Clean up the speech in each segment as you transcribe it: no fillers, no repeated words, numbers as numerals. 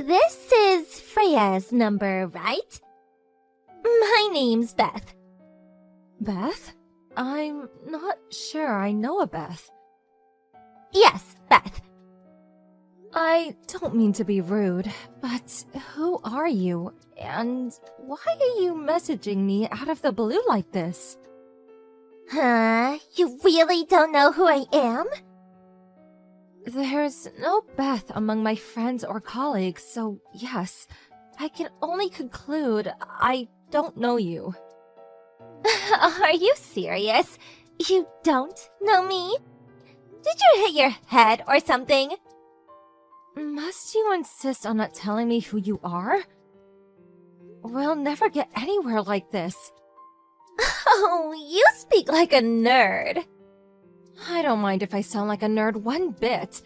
This is Freya's number, right? My name's Beth. Beth? I'm not sure I know a Beth. Yes, Beth. I don't mean to be rude, but who are you? And why are you messaging me out of the blue like this? Huh? You really don't know who I am? There's no Beth among my friends or colleagues, so yes, I can only conclude I don't know you. Are you serious? You don't know me? Did you hit your head or something? Must you insist on not telling me who you are? We'll never get anywhere like this. Oh, you speak like a nerd. I don't mind if I sound like a nerd one bit.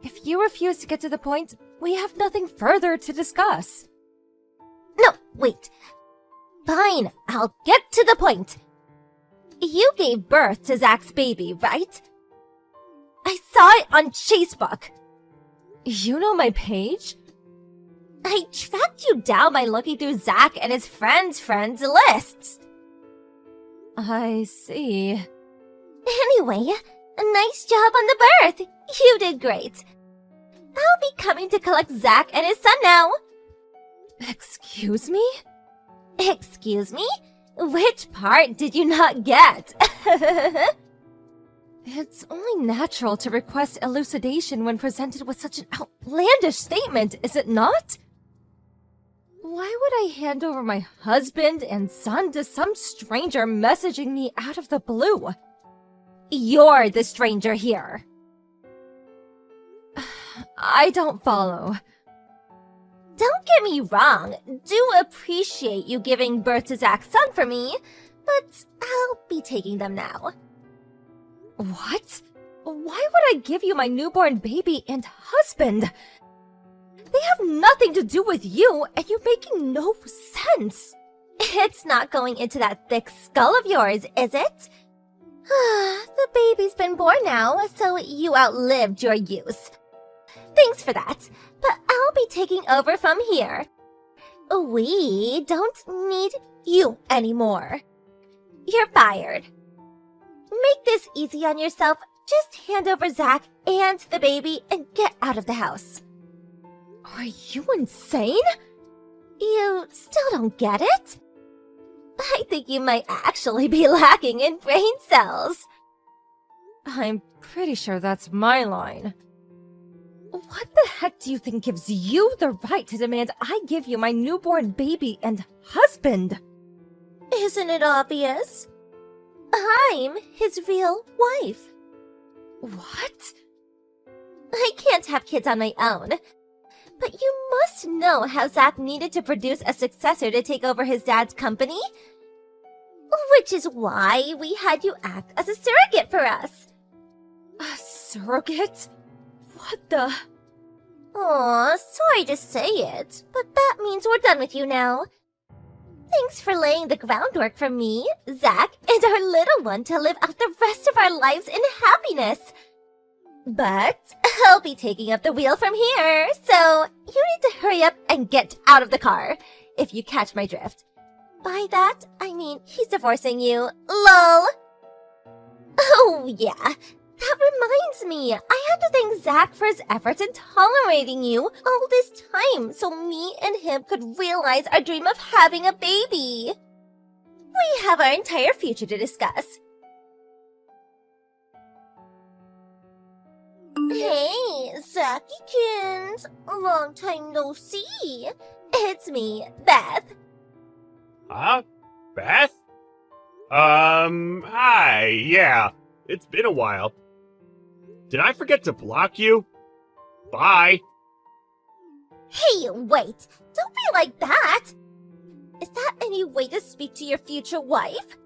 If you refuse to get to the point, we have nothing further to discuss. No, wait. Fine, I'll get to the point. You gave birth to Zach's baby, right? I saw it on Facebook. You know my page? I tracked you down by looking through Zach and his friends' lists. I see. Anyway, a nice job on the birth. You did great. I'll be coming to collect Zach and his son now. Excuse me? Excuse me? Which part did you not get? It's only natural to request elucidation when presented with such an outlandish statement, is it not? Why would I hand over my husband and son to some stranger messaging me out of the blue? You're the stranger here. I don't follow. Don't get me wrong, do appreciate you giving birth to Zach's son for me, but I'll be taking them now. What? Why would I give you my newborn baby and husband? They have nothing to do with you, and you're making no sense. It's not going into that thick skull of yours, is it? The baby's been born now, so you outlived your use. Thanks for that, but I'll be taking over from here. We don't need you anymore. You're fired. Make this easy on yourself. Just hand over Zach and the baby and get out of the house. Are you insane? You still don't get it? I think you might actually be lacking in brain cells. I'm pretty sure that's my line. What the heck do you think gives you the right to demand I give you my newborn baby and husband? Isn't it obvious? I'm his real wife. What? I can't have kids on my own. But you must know how Zach needed to produce a successor to take over his dad's company. Which is why we had you act as a surrogate for us. A surrogate? What the? Aw, sorry to say it, but that means we're done with you now. Thanks for laying the groundwork for me, Zach, and our little one to live out the rest of our lives in happiness. But I'll be taking up the wheel from here, so you need to hurry up and get out of the car, if you catch my drift. By that, I mean he's divorcing you. LOL! Oh, yeah. That reminds me, I have to thank Zach for his efforts in tolerating you all this time so me and him could realize our dream of having a baby. We have our entire future to discuss. Hey, Zachy-kins. Long time no see. It's me, Beth. Huh? Beth? Hi, yeah. It's been a while. Did I forget to block you? Bye. Hey, wait. Don't be like that. Is that any way to speak to your future wife?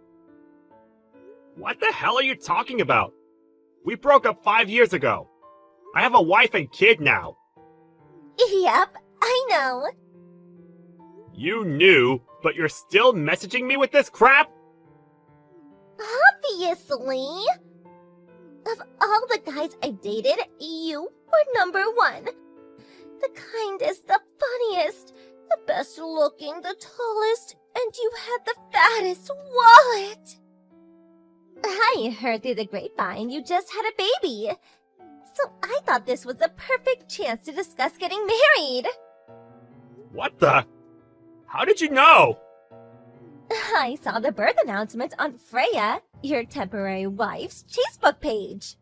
What the hell are you talking about? We broke up 5 years ago. I have a wife and kid now. Yep, I know. You knew, but you're still messaging me with this crap? Obviously. Of all the guys I've dated, you were number one. The kindest, the looking the tallest, and you had the fattest wallet. I heard through the grapevine you just had a baby. So I thought this was the perfect chance to discuss getting married. What the? How did you know? I saw the birth announcement on Freya, your temporary wife's Facebook page.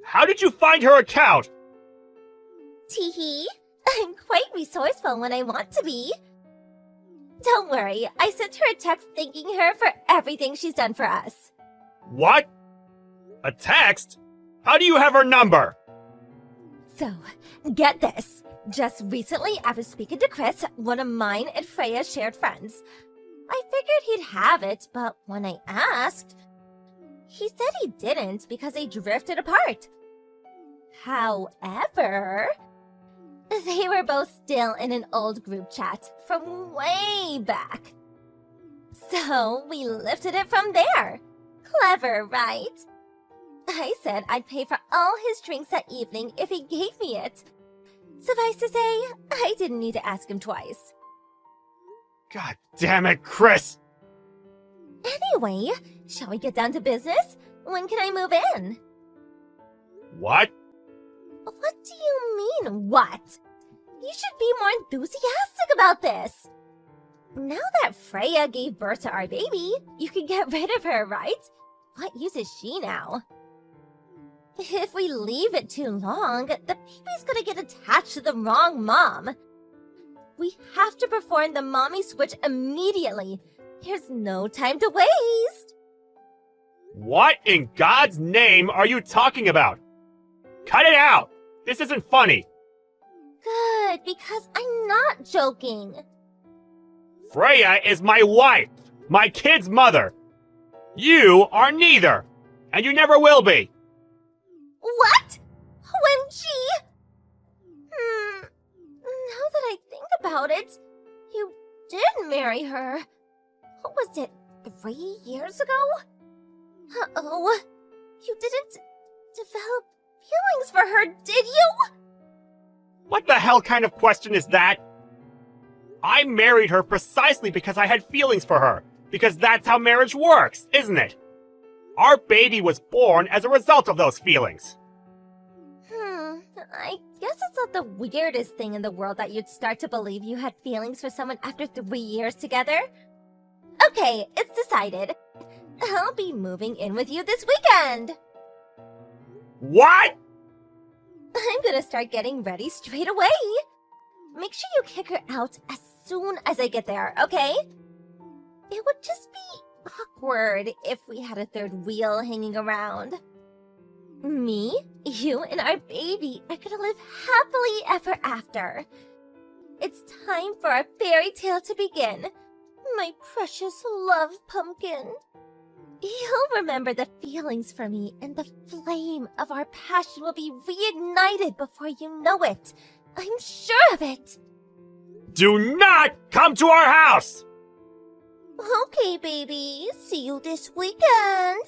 How did you find her account? Teehee, I'm quite resourceful when I want to be. Don't worry, I sent her a text thanking her for everything she's done for us. What? A text? How do you have her number? So, get this. Just recently, I was speaking to Chris, one of mine and Freya's shared friends. I figured he'd have it, but when I asked, he said he didn't because they drifted apart. However, they were both still in an old group chat from way back. So we lifted it from there. Clever, right? I said I'd pay for all his drinks that evening if he gave me it. Suffice to say, I didn't need to ask him twice. God damn it, Chris! Anyway, shall we get down to business? When can I move in? What? What do you mean, what? You should be more enthusiastic about this. Now that Freya gave birth to our baby, you can get rid of her, right? What use is she now? If we leave it too long, the baby's gonna get attached to the wrong mom. We have to perform the mommy switch immediately. There's no time to waste. What in God's name are you talking about? Cut it out! This isn't funny! Good, because I'm not joking. Freya is my wife, my kid's mother. You are neither, and you never will be. What? OMG! Now that I think about it, you did marry her. What was it, 3 years ago? Uh-oh. You didn't develop feelings for her, did you? What the hell kind of question is that? I married her precisely because I had feelings for her, because that's how marriage works, isn't it? Our baby was born as a result of those feelings. I guess it's not the weirdest thing in the world that you'd start to believe you had feelings for someone after 3 years together. Okay, it's decided. I'll be moving in with you this weekend. What? I'm gonna start getting ready straight away. Make sure you kick her out as soon as I get there, okay? It would just be awkward if we had a third wheel hanging around. Me, you, and our baby are gonna live happily ever after. It's time for our fairy tale to begin. My precious love pumpkin. You'll remember the feelings for me, and the flame of our passion will be reignited before you know it. I'm sure of it. Do not come to our house! Okay, baby. See you this weekend.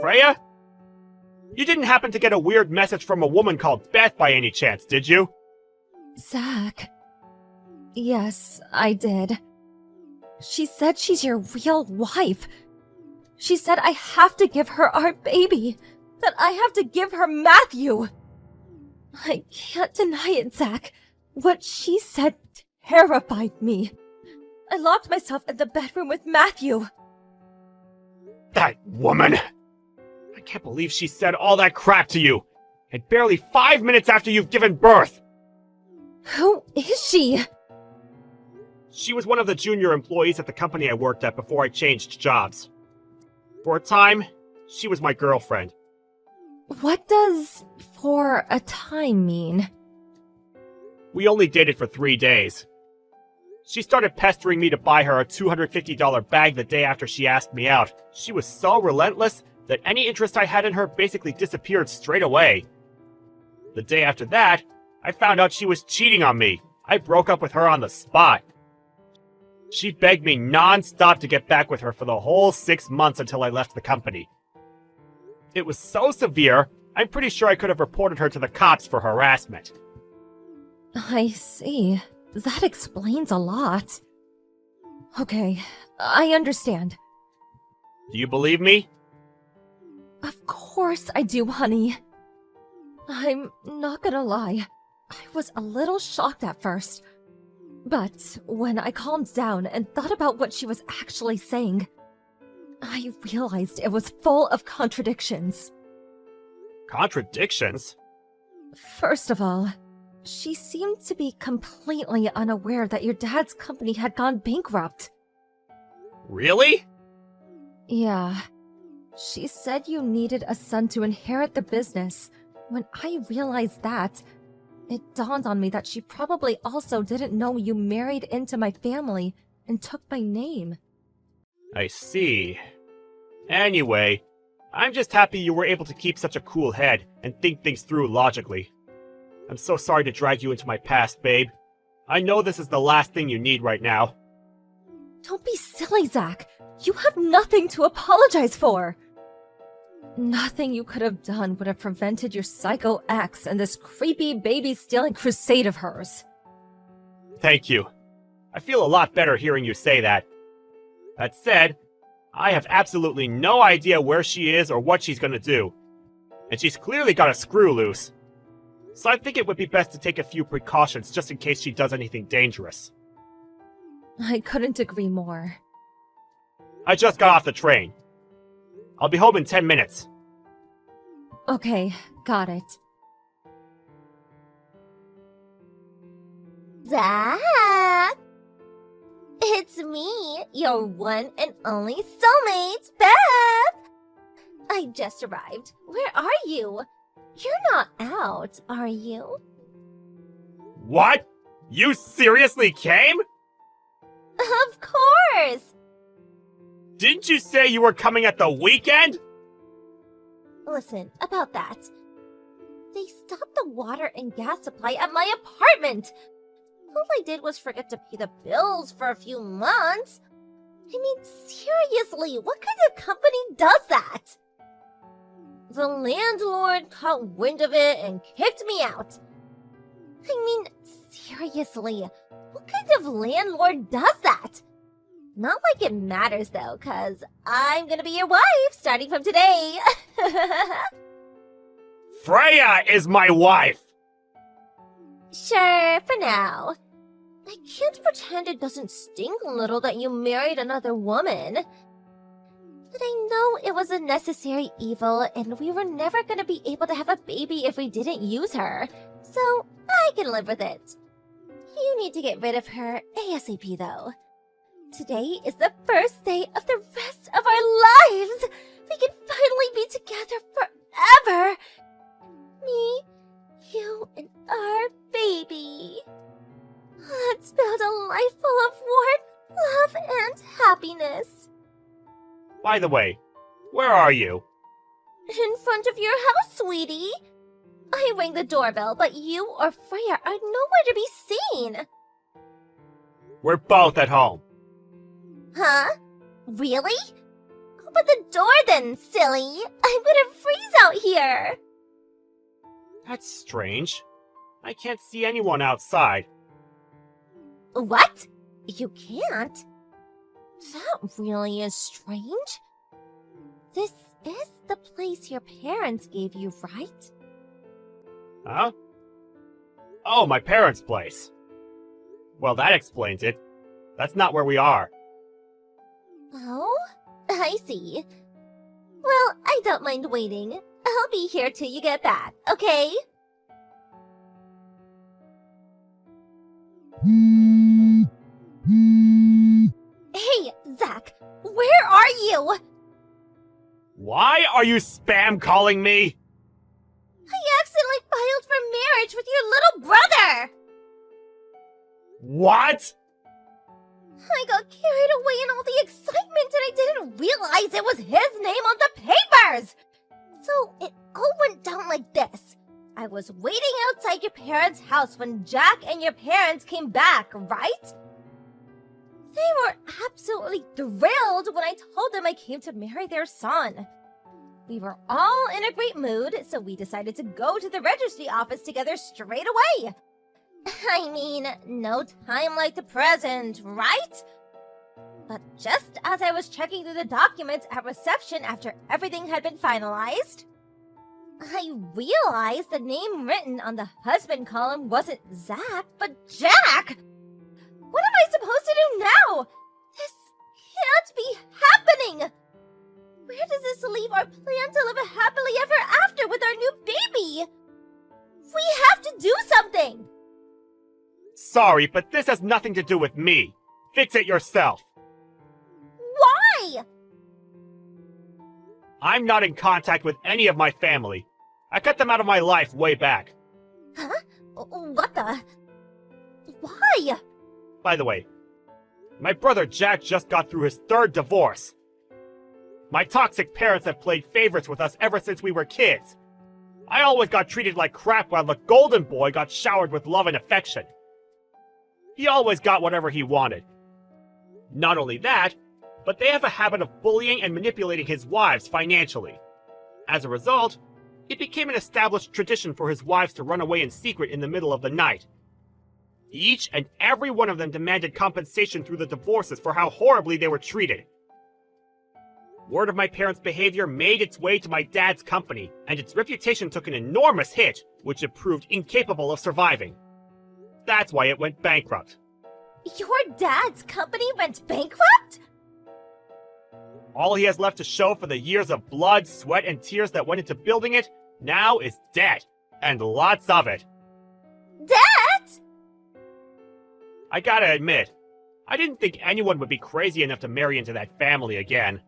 Freya? You didn't happen to get a weird message from a woman called Beth by any chance, did you? Zach. Yes, I did. She said she's your real wife. She said I have to give her our baby. That I have to give her Matthew. I can't deny it, Zach. What she said terrified me. I locked myself in the bedroom with Matthew. That woman! I can't believe she said all that crap to you, and barely 5 minutes after you've given birth! Who is she? She was one of the junior employees at the company I worked at before I changed jobs. For a time, she was my girlfriend. What does "for a time" mean? We only dated for 3 days. She started pestering me to buy her a $250 bag the day after she asked me out. She was so relentless that any interest I had in her basically disappeared straight away. The day after that, I found out she was cheating on me. I broke up with her on the spot. She begged me non-stop to get back with her for the whole 6 months until I left the company. It was so severe, I'm pretty sure I could have reported her to the cops for harassment. I see. That explains a lot. Okay, I understand. Do you believe me? Of course I do, honey. I'm not gonna lie. I was a little shocked at first. But when I calmed down and thought about what she was actually saying, I realized it was full of contradictions. Contradictions? First of all, she seemed to be completely unaware that your dad's company had gone bankrupt. Really? Yeah. She said you needed a son to inherit the business. When I realized that, it dawned on me that she probably also didn't know you married into my family and took my name. I see. Anyway, I'm just happy you were able to keep such a cool head and think things through logically. I'm so sorry to drag you into my past, babe. I know this is the last thing you need right now. Don't be silly, Zach. You have nothing to apologize for. Nothing you could have done would have prevented your psycho ex and this creepy baby-stealing crusade of hers. Thank you. I feel a lot better hearing you say that. That said, I have absolutely no idea where she is or what she's gonna do. And she's clearly got a screw loose. So I think it would be best to take a few precautions just in case she does anything dangerous. I couldn't agree more. I just got off the train. I'll be home in 10 minutes. Okay, got it. Zach! It's me, your one and only soulmate, Beth! I just arrived. Where are you? You're not out, are you? What? You seriously came? Of course! Didn't you say you were coming at the weekend? Listen, about that. They stopped the water and gas supply at my apartment! All I did was forget to pay the bills for a few months. I mean, seriously, what kind of company does that? The landlord caught wind of it and kicked me out. I mean, seriously, what kind of landlord does that? Not like it matters though, cause I'm gonna be your wife starting from today. Freya is my wife! Sure, for now. I can't pretend it doesn't sting a little that you married another woman. But I know it was a necessary evil, and we were never gonna be able to have a baby if we didn't use her. So, I can live with it. You need to get rid of her ASAP, though. Today is the first day of the rest of our lives! We can finally be together forever! Me, you, and our baby. Let's build a life full of warmth, love, and happiness. By the way, where are you? In front of your house, sweetie. I rang the doorbell, but you or Freya are nowhere to be seen. We're both at home. Huh? Really? Open the door then, silly. I'm gonna freeze out here. That's strange. I can't see anyone outside. What? You can't? That really is strange. This is the place your parents gave you, right? Huh? Oh, my parents' place. Well, that explains it. That's not where we are. Oh, I see. Well, I don't mind waiting. I'll be here till you get back, okay? Hey, Zach, where are you? Why are you spam calling me? I accidentally filed for marriage with your little brother! What? I got carried away in all the excitement and I didn't realize it was his name on the papers! So it all went down like this. I was waiting outside your parents' house when Jack and your parents came back, right? They were absolutely thrilled when I told them I came to marry their son. We were all in a great mood, so we decided to go to the registry office together straight away. I mean, no time like the present, right? But just as I was checking through the documents at reception after everything had been finalized, I realized the name written on the husband column wasn't Zach, but Jack! What am I supposed to do now? This can't be happening! Where does this leave our plan to live happily ever after with our new baby? We have to do something! Sorry, but this has nothing to do with me. Fix it yourself. Why? I'm not in contact with any of my family. I cut them out of my life way back. Huh? What the? Why? By the way, my brother Jack just got through his 3rd divorce. My toxic parents have played favorites with us ever since we were kids. I always got treated like crap while the golden boy got showered with love and affection. He always got whatever he wanted. Not only that, but they have a habit of bullying and manipulating his wives financially. As a result, it became an established tradition for his wives to run away in secret in the middle of the night. Each and every one of them demanded compensation through the divorces for how horribly they were treated. Word of my parents' behavior made its way to my dad's company, and its reputation took an enormous hit, which it proved incapable of surviving. That's why it went bankrupt. Your dad's company went bankrupt? All he has left to show for the years of blood, sweat, and tears that went into building it now is debt, and lots of it. Debt? I gotta admit, I didn't think anyone would be crazy enough to marry into that family again.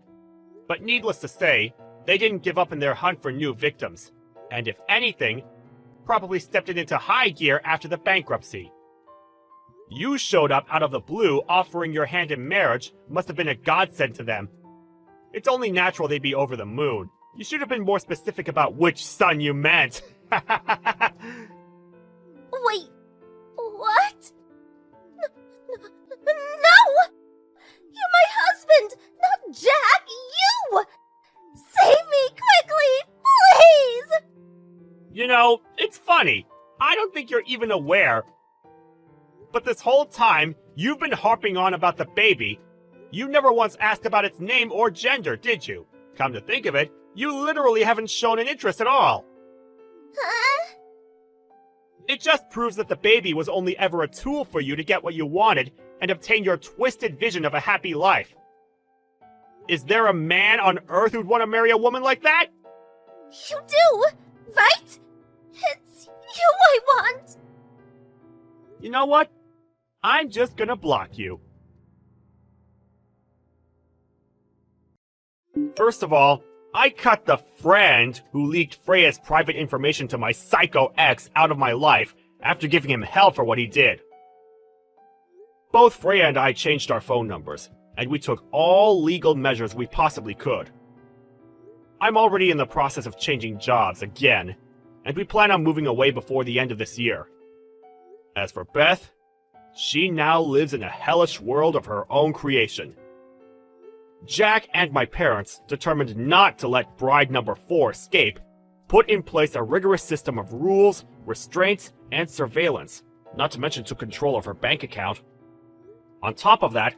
But needless to say, they didn't give up in their hunt for new victims, and if anything, probably stepped it into high gear after the bankruptcy. You showed up out of the blue offering your hand in marriage must have been a godsend to them. It's only natural they'd be over the moon. You should have been more specific about which son you meant. Wait, what? No! You're my husband, not Jack, you! Save me quickly, please! You know, it's funny. I don't think you're even aware. But this whole time, you've been harping on about the baby. You never once asked about its name or gender, did you? Come to think of it, you literally haven't shown an interest at all. Huh? It just proves that the baby was only ever a tool for you to get what you wanted and obtain your twisted vision of a happy life. Is there a man on Earth who'd want to marry a woman like that? You do, right? It's you I want. You know what? I'm just gonna block you. First of all, I cut the friend who leaked Freya's private information to my psycho ex out of my life after giving him hell for what he did. Both Freya and I changed our phone numbers, and we took all legal measures we possibly could. I'm already in the process of changing jobs again, and we plan on moving away before the end of this year. As for Beth, she now lives in a hellish world of her own creation. Jack and my parents, determined not to let bride number 4 escape, put in place a rigorous system of rules, restraints, and surveillance, not to mention took control of her bank account. On top of that,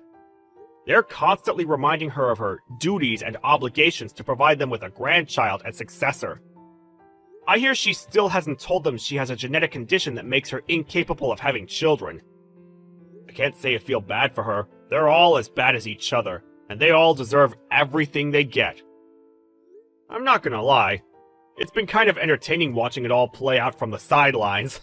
they're constantly reminding her of her duties and obligations to provide them with a grandchild and successor. I hear she still hasn't told them she has a genetic condition that makes her incapable of having children. I can't say I feel bad for her. They're all as bad as each other, and they all deserve everything they get. I'm not gonna lie, it's been kind of entertaining watching it all play out from the sidelines.